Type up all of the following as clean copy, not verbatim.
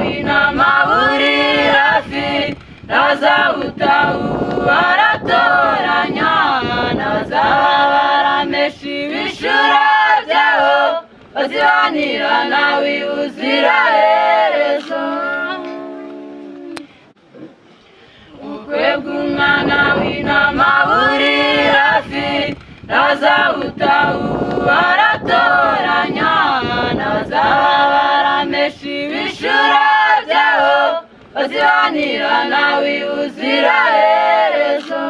w'intama uri hafi ntazawutahuba aratoranya n'abazaba baramesha ibishura byabo bazibanira nawe ubuziraherezo ubukwe bw'umwana w'intama buri hafi ntazawutahuba aratoranya n'abazaba baramesha ibishura byabo bazibanira nawe ubuziraherezo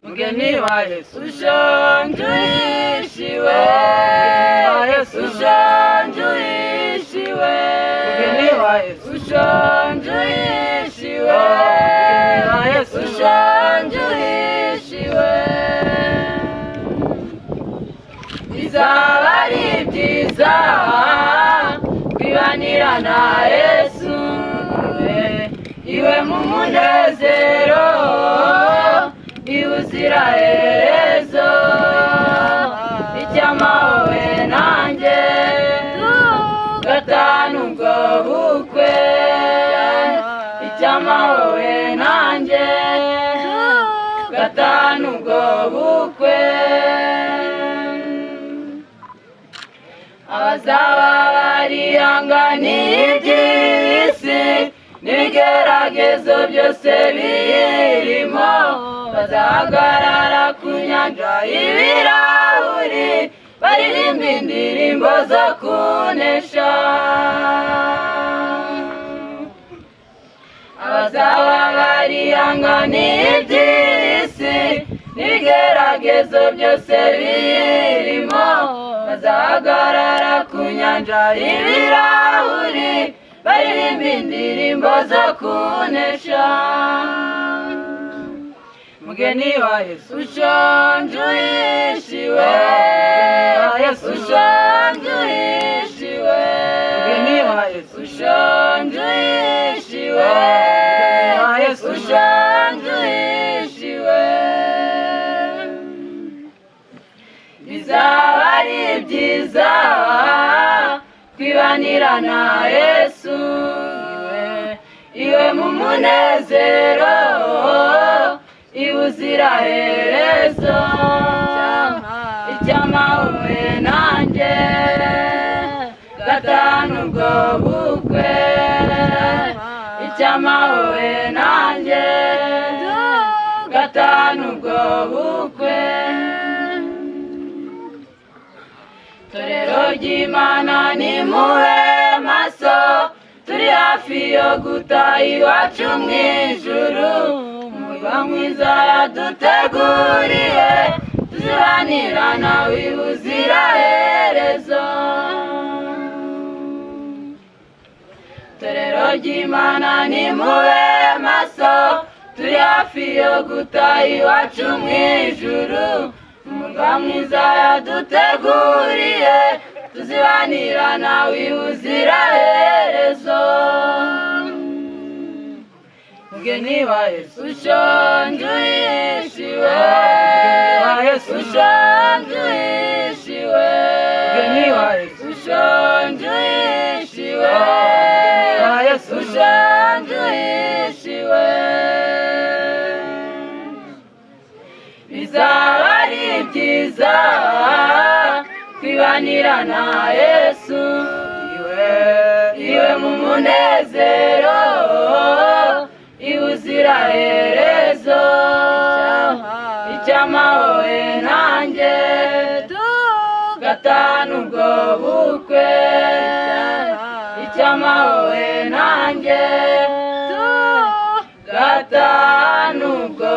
mugeni wa Yesu ushonje uhishiwe Yesu ushonje uhishiwe mugeni wa Yesu ushonje uhishiwe Yesu ushonje uhishiwe bizaba ari byiza kwibanira na Yesu iwe mu munezero ubuziraherezo icyama wowe nanjye gatanu ubwo bukwe icyama wowe nanjye gatanu ubwo bukwe abazaba barihanganiye iby'isi n'ibigeragezo byose birimo bazahagarara ku nyanja y'ibirahuri baririmba indirimbo zo kunesha abazaba barihanganiye iby'isi n'ibigeragezo byose birimo bazahagarara ku nyanja y'ibirahuri baririmba indirimbo zo kunesha mugeni wa Yesu ushonje uhishiwe Yesu ushonje uhishiwe mugeni wa Yesu ushonje uhishiwe Yesu ushonje uhishiwe bizaba ari byiza kwibanira na Yesu iwe mu munezero ubuziraherezo icyama wowe nanjye gatanu ubwo bukwe icyama wowe nanjye gatanu ubwo bukwe torero ry'Imana nimube maso turi hafi yo gutaha iwacu mu ijuru umurwa mwiza yaduteguriye tuzibanira nawe ubuziraherezo torero ry'Imana nimube maso turi hafi yo gutaha iwacu mu ijuru umurwa mwiza yaduteguriye tuzibanira nawe ubuziraherezo mugeni wa Yesu ushonje uhishiwe Yesu ushonje uhishiwe mugeni wa Yesu ushonje uhishiwe Yesu ushonje uhishiwe bizaba ari byiza kwibanira na Yesu iwe mu munezero ubuziraherezo icyama wowe nanjye gatanu ubwo bukwe icyama wowe nanjye gatanu ubwo